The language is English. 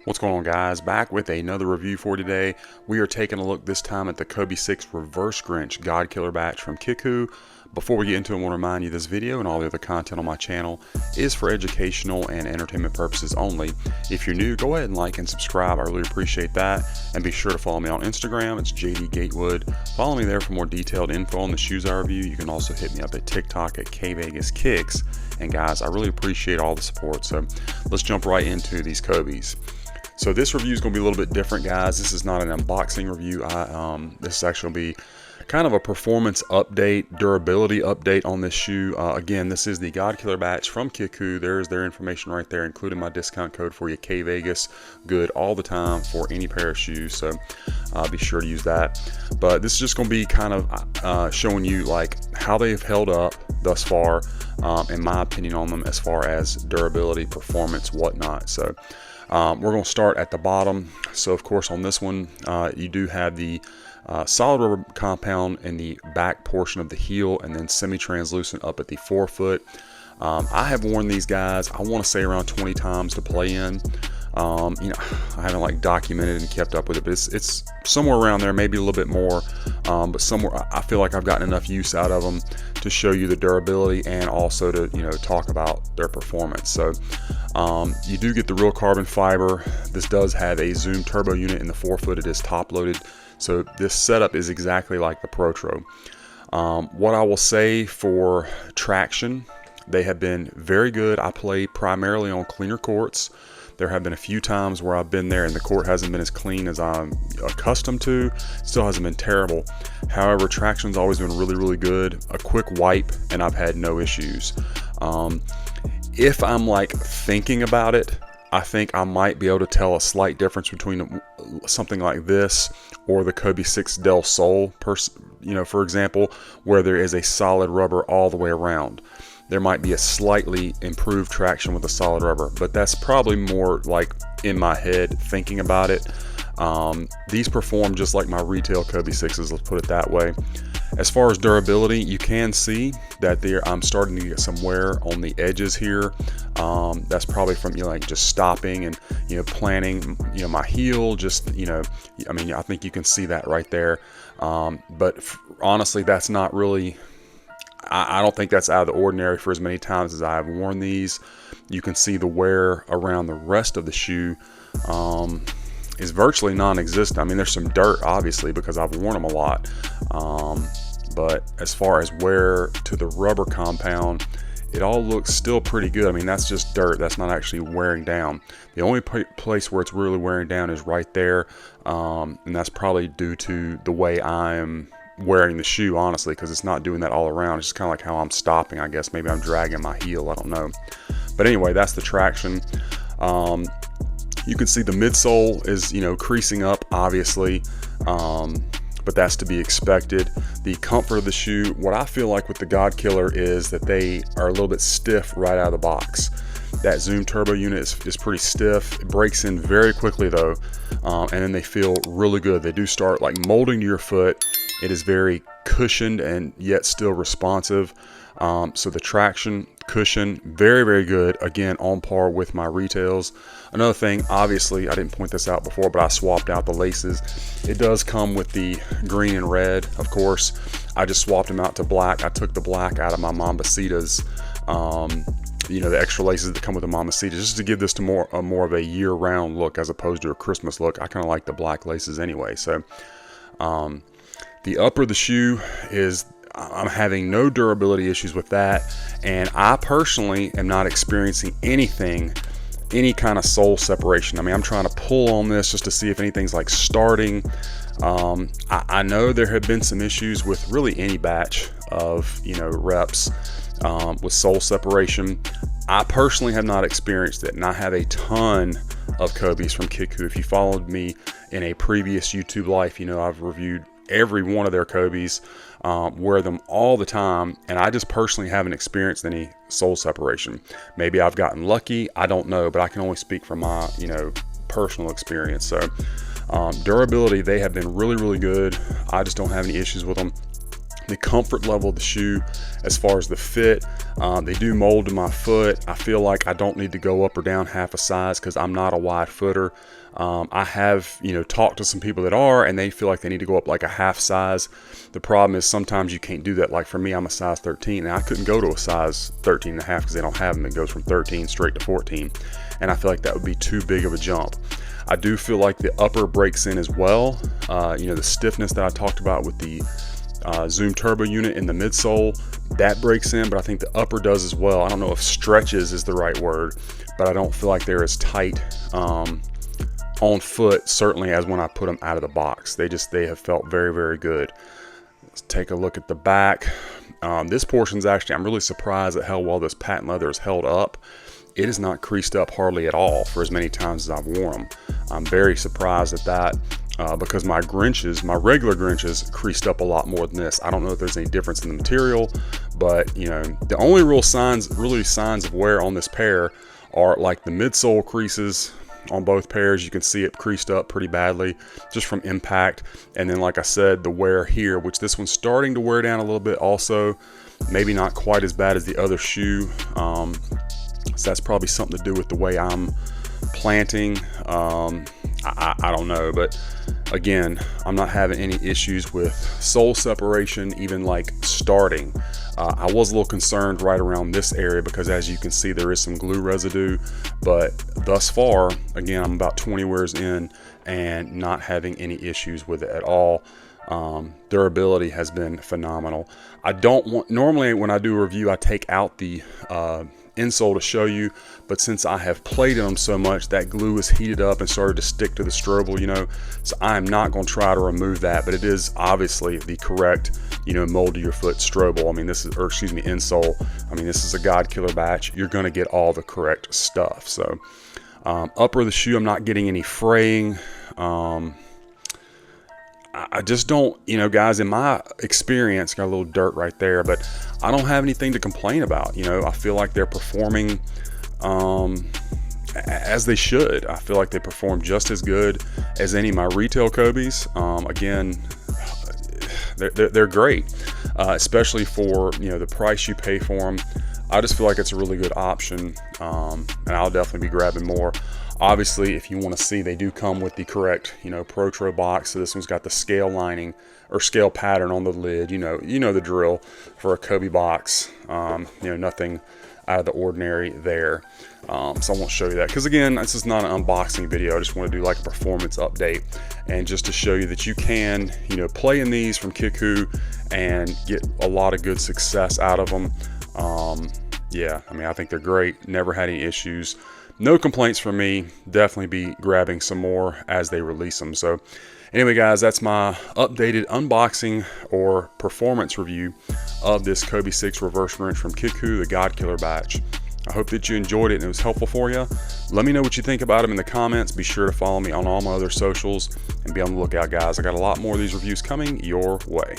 What's going on, guys? Back with another review for today. We are taking a look this time at the kvegaskickz Reverse Grinch God Killer batch from Kickwho. Before we get into it, I want to remind you this video and all the other content on my channel is for educational and entertainment purposes only. If you're new, go ahead and like and subscribe. I really appreciate that. And be sure to follow me on Instagram. It's JD Gatewood. Follow me there for more detailed info on the shoes I review. You can also hit me up at TikTok at kvegaskickz. And guys, I really appreciate all the support. So let's jump right into these Kobe's. So this review is going to be a little bit different, guys. This is not an unboxing review. This is actually going to be kind of a performance update, durability update on this shoe. Again, this is the God Killer batch from Kickwho. There's their information right there, including my discount code for you, kvegas, good all the time for any pair of shoes. So be sure to use that. But this is just going to be kind of showing you like how they've held up thus far, in my opinion on them as far as durability, performance, whatnot. So we're going to start at the bottom. So of course on this one, you do have the solid rubber compound in the back portion of the heel and then semi-translucent up at the forefoot. I have worn these guys, I want to say around 20 times to play in. You know, I haven't like documented and kept up with it, but it's somewhere around there, maybe a little bit more, but somewhere I feel like I've gotten enough use out of them to show you the durability and also to, you know, talk about their performance. So you do get the real carbon fiber. This does have a Zoom turbo unit in the forefoot. It is top loaded, so this setup is exactly like the Protro. What I will say for traction, they have been very good. I play primarily on cleaner courts. There have been a few times where I've been there and the court hasn't been as clean as I'm accustomed to. Still hasn't been terrible. However, traction's always been really, really good. A quick wipe and I've had no issues. If I'm like thinking about it, I think I might be able to tell a slight difference between something like this or the kvegaskickz Del Sol, you know, for example, where there is a solid rubber all the way around. There might be a slightly improved traction with a solid rubber, but that's probably more like in my head thinking about it. These perform just like my retail kvegaskickz's, let's put it that way. As far as durability, you can see that I'm starting to get some wear on the edges here. That's probably from, you know, like just stopping and, you know, planting, you know, my heel, just, you know, I mean, I think you can see that right there. But honestly, that's not really, I don't think that's out of the ordinary for as many times as I've worn these. You can see the wear around the rest of the shoe is virtually non-existent. I mean, there's some dirt obviously because I've worn them a lot, but as far as wear to the rubber compound, it all looks still pretty good. I mean, that's just dirt, that's not actually wearing down. The only place where it's really wearing down is right there, and that's probably due to the way I'm wearing the shoe, honestly, because it's not doing that all around. It's just kind of like how I'm stopping, I guess. Maybe I'm dragging my heel, I don't know. But anyway, that's the traction. You can see the midsole is, you know, creasing up obviously, but that's to be expected. The comfort of the shoe, what I feel like with the God Killer is that they are a little bit stiff right out of the box. That Zoom turbo unit is pretty stiff. It breaks in very quickly though, and then they feel really good. They do start like molding to your foot. It is very cushioned and yet still responsive. So the traction, cushion, very, very good. Again, on par with my retails. Another thing, obviously, I didn't point this out before, but I swapped out the laces. It does come with the green and red, of course. I just swapped them out to black. I took the black out of my Mambacitas. You know, the extra laces that come with the Mamacitas, just to give this to more of a year-round look as opposed to a Christmas look. I kind of like the black laces anyway. So the upper of the shoe is, I'm having no durability issues with that, and I personally am not experiencing any kind of sole separation. I mean, I'm trying to pull on this just to see if anything's like starting. I know there have been some issues with really any batch of, you know, reps with sole separation. I personally have not experienced it, and I have a ton of Kobe's from Kickwho. If you followed me in a previous YouTube life, you know I've reviewed every one of their Kobe's, wear them all the time, and I just personally haven't experienced any sole separation. Maybe I've gotten lucky, I don't know, but I can only speak from my, you know, personal experience. So durability, they have been really, really good. I just don't have any issues with them. the comfort level of the shoe as far as the fit. They do mold to my foot. I feel like I don't need to go up or down half a size because I'm not a wide footer. I have, talked to some people that are, and they feel like they need to go up like a half size. The problem is sometimes you can't do that. Like for me, I'm a size 13, and I couldn't go to a size 13 and a half because they don't have them. It goes from 13 straight to 14, and I feel like that would be too big of a jump. I do feel like the upper breaks in as well. The stiffness that I talked about with the Zoom Turbo unit in the midsole, that breaks in, but I think the upper does as well. I don't know if stretches is the right word, but I don't feel like they're as tight on foot, certainly as when I put them out of the box. They have felt very, very good. Let's take a look at the back. This portion's actually, I'm really surprised at how well this patent leather is held up. It is not creased up hardly at all for as many times as I've worn them. I'm very surprised at that because my regular Grinches creased up a lot more than this. I don't know if there's any difference in the material, but the only real signs of wear on this pair are like the midsole creases on both pairs. You can see it creased up pretty badly just from impact, and then like I said, the wear here, which this one's starting to wear down a little bit also, maybe not quite as bad as the other shoe. So that's probably something to do with the way I'm planting. I don't know, but again, I'm not having any issues with sole separation, even like starting. I was a little concerned right around this area because as you can see, there is some glue residue, but thus far, again, I'm about 20 wears in and not having any issues with it at all. Durability has been phenomenal. Normally when I do a review, I take out the insole to show you, but since I have played in them so much, that glue is heated up and started to stick to the strobel, so I'm not going to try to remove that, but it is obviously the correct mold to your foot strobel. Insole. This is a godkiller batch. You're going to get all the correct stuff. So upper of the shoe, I'm not getting any fraying. I just don't, guys, in my experience, got a little dirt right there, but I don't have anything to complain about. I feel like they're performing as they should. I feel like they perform just as good as any of my retail Kobes. Again, they're great, especially for, the price you pay for them. I just feel like it's a really good option, and I'll definitely be grabbing more. Obviously, if you want to see, they do come with the correct, Protro box. So this one's got the scale lining or scale pattern on the lid. You know the drill for a Kobe box. Nothing out of the ordinary there. So I won't show you that because again, this is not an unboxing video. I just want to do like a performance update and just to show you that you can, play in these from Kickwho and get a lot of good success out of them. Yeah, I think they're great. Never had any issues. No complaints from me. Definitely be grabbing some more as they release them. So anyway, guys, that's my updated unboxing or performance review of this Kobe 6 Reverse Grinch from Kickwho, the godkiller batch. I hope that you enjoyed it and it was helpful for you. Let me know what you think about them in the comments. Be sure to follow me on all my other socials and be on the lookout, guys. I got a lot more of these reviews coming your way.